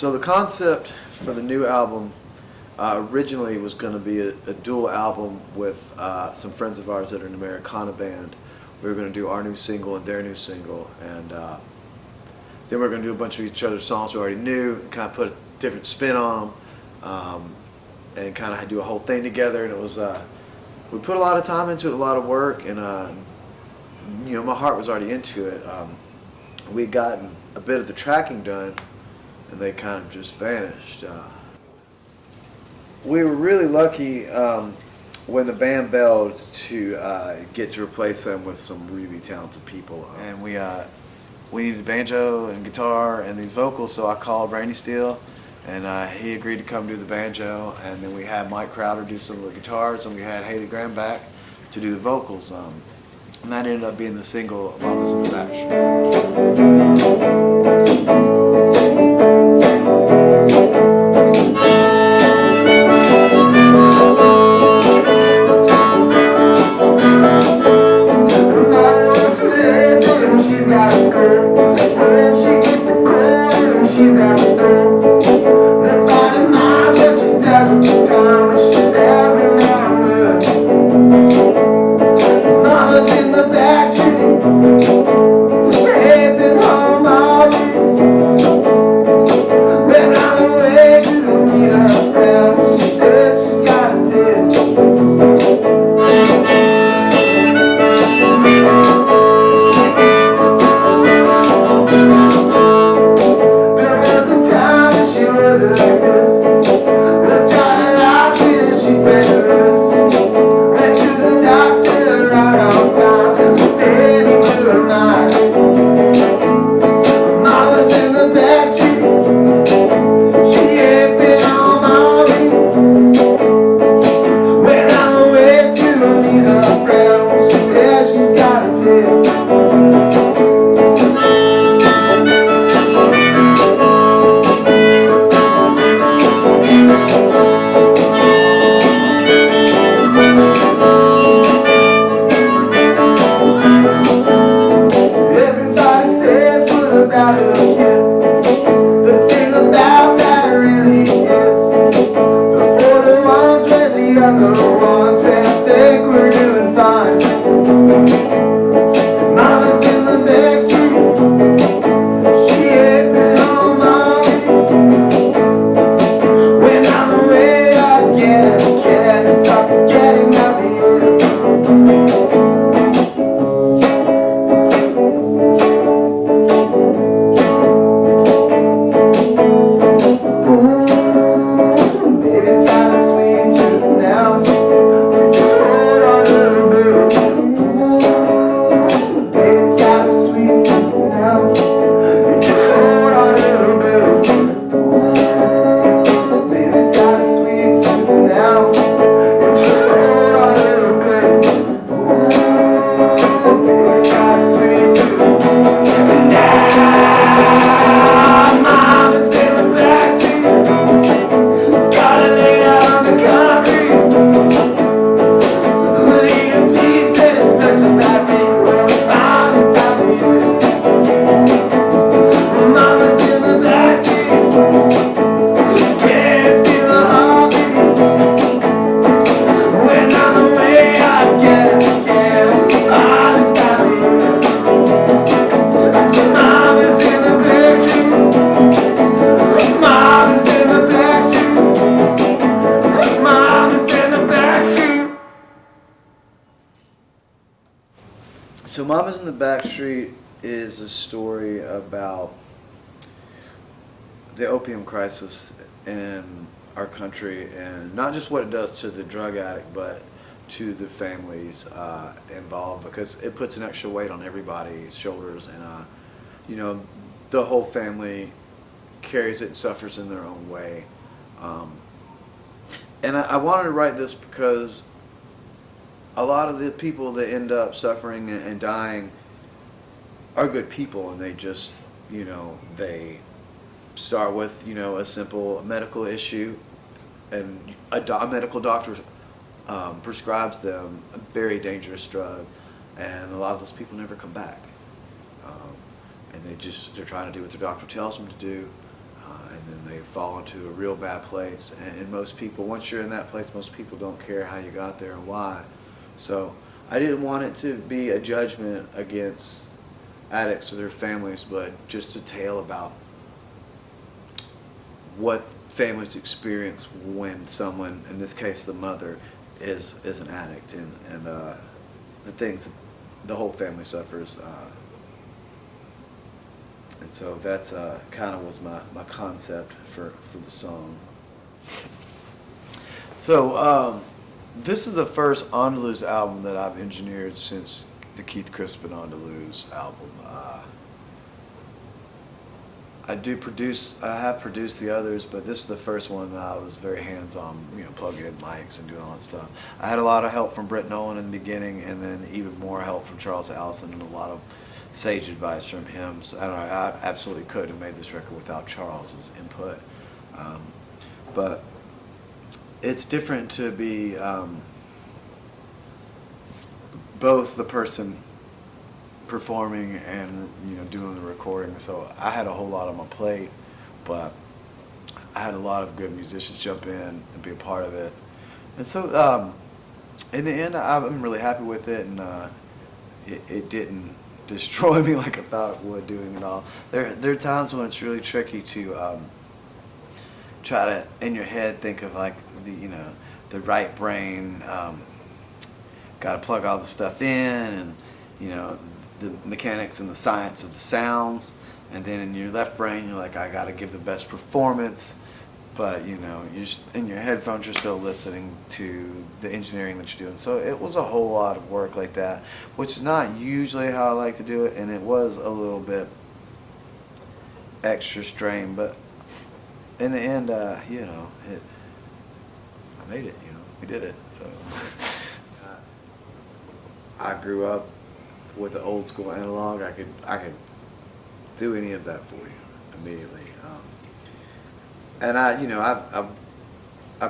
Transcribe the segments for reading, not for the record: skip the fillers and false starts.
So the concept for the new album originally was going to be a dual album with some friends of ours that are an Americana band. We were going to do our new single and their new single, and then we were going to do a bunch of each other's songs we already knew, and kind of put a different spin on them, and kind of do a whole thing together. And it was we put a lot of time into it, a lot of work, and my heart was already into it. We had gotten a bit of the tracking done, and they kind of just vanished. We were really lucky when the band bailed to get to replace them with some really talented people. And we needed banjo and guitar and these vocals, so I called Randy Steele, and he agreed to come do the banjo. And then we had Mike Crowder do some of the guitars, and we had Haley Graham back to do the vocals. And that ended up being the single "Mama's in the So Mama's in the Backstreet is a story about the opium crisis in our country, and not just what it does to the drug addict, but to the families involved, because it puts an extra weight on everybody's shoulders, and the whole family carries it and suffers in their own way. And I wanted to write this because a lot of the people that end up suffering and dying are good people, and they just, they start with, a simple medical issue, and a medical doctor prescribes them a very dangerous drug, and a lot of those people never come back. And they're trying to do what their doctor tells them to do, and and then they fall into a real bad place. And most people, once you're in that place, most people don't care how you got there and why. So I didn't want it to be a judgment against addicts or their families, but just a tale about what families experience when someone, in this case the mother, is an addict, and the things that the whole family suffers. And so that's kind of was my concept for the song. So this is the first On to Lose album that I've engineered since the Keith Crispin On to Lose album. I have produced the others, but this is the first one that I was very hands-on, plugging in mics and doing all that stuff. I had a lot of help from Britt Nolan in the beginning, and then even more help from Charles Allison and a lot of sage advice from him. So I absolutely couldn't have made this record without Charles's input. But it's different to be both the person performing and doing the recording. So I had a whole lot on my plate, but I had a lot of good musicians jump in and be a part of it. And so in the end, I'm really happy with it, and it didn't destroy me like I thought it would doing it all. There are times when it's really tricky to try to in your head think of like the right brain. Got to plug all the stuff in, and the mechanics and the science of the sounds, and then in your left brain you're like, I got to give the best performance, but you're just, in your headphones you're still listening to the engineering that you're doing. So it was a whole lot of work like that, which is not usually how I like to do it, and it was a little bit extra strain, but in the end, I made it. We did it. So I grew up with the old school analog. I could do any of that for you immediately. And I've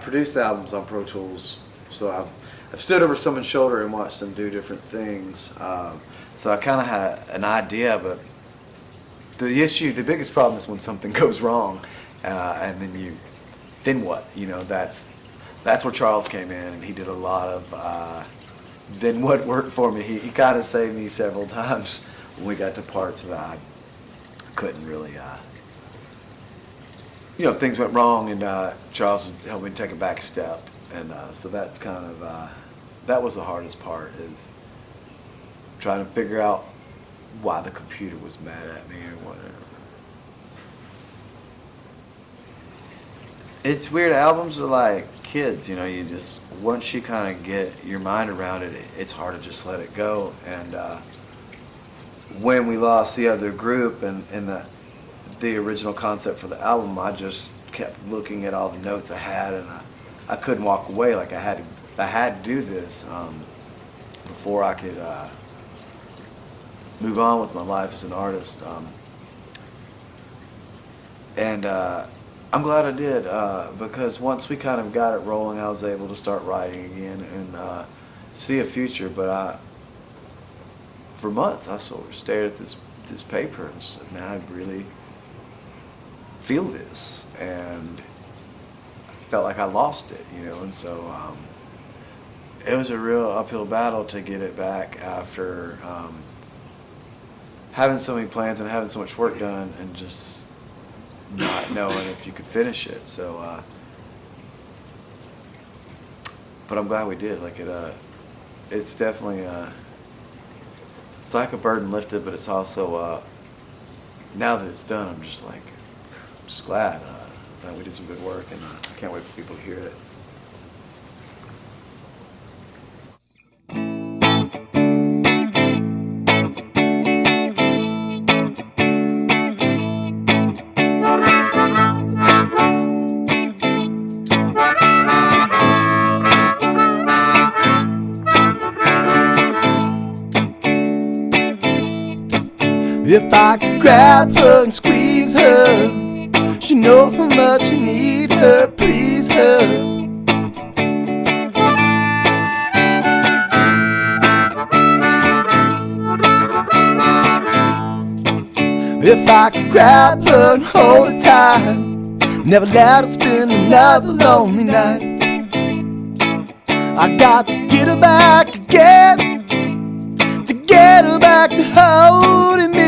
produced albums on Pro Tools, so I've stood over someone's shoulder and watched them do different things. So I kind of had an idea, but the biggest problem is when something goes wrong, and then what? That's where Charles came in, and he did a lot of then what worked for me. He kind of saved me several times when we got to parts that I couldn't really, things went wrong, and Charles would help me take a back step, and so that's kind of that was the hardest part, is trying to figure out why the computer was mad at me or whatever. It's weird. Albums are like kids, you just, once you kind of get your mind around it, it's hard to just let it go. And when we lost the other group and the original concept for the album, I just kept looking at all the notes I had, and I couldn't walk away. Like I had to do this before I could move on with my life as an artist. I'm glad I did, because once we kind of got it rolling, I was able to start writing again and see a future. But for months, I sort of stared at this paper and said, man, I really feel this, and I felt like I lost it, and so it was a real uphill battle to get it back after having so many plans and having so much work done and just not knowing if you could finish it. So but I'm glad we did. Like it's definitely it's like a burden lifted, but it's also now that it's done, I'm just glad that we did some good work, and I can't wait for people to hear it. If I could grab her and squeeze her, she know how much you need her, please her. If I could grab her and hold her tight, Never let her spend another lonely night. I got to get her back again, to get her back to holding me.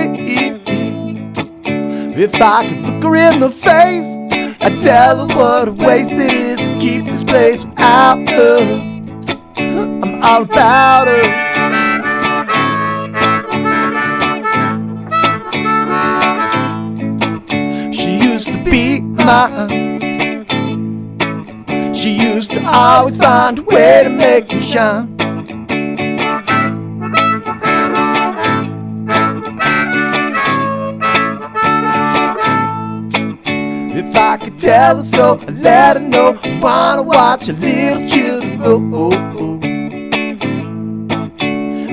If I could look her in the face, I'd tell her what a waste it is to keep this place without her. I'm all about her. She used to be mine. She used to always find a way to make me shine. If I could tell her so, I'd let her know I wanna watch her little children grow.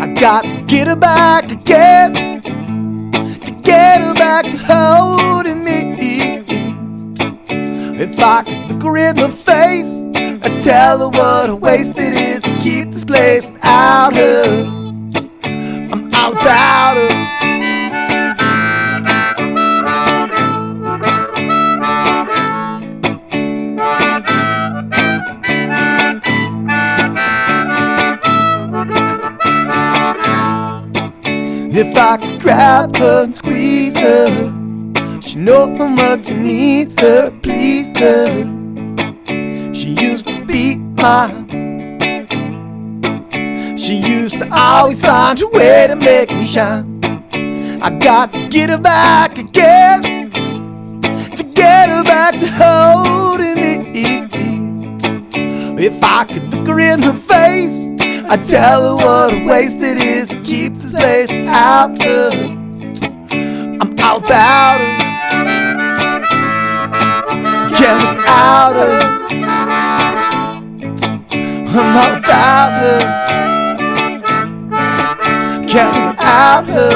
I got to get her back again, to get her back to holding me. If I could look her in the face, I'd tell her what a waste it is to keep this place without her. I'm all about her. If I could grab her and squeeze her, she know how much I need her, please her. She used to be mine. She used to always find a way to make me shine. I got to get her back again, to get her back to holding me. If I could look her in the face, I'd tell her what a waste it is to keep this place without her. I'm all about her. Can't live without her. I'm all about her. Can't live without her.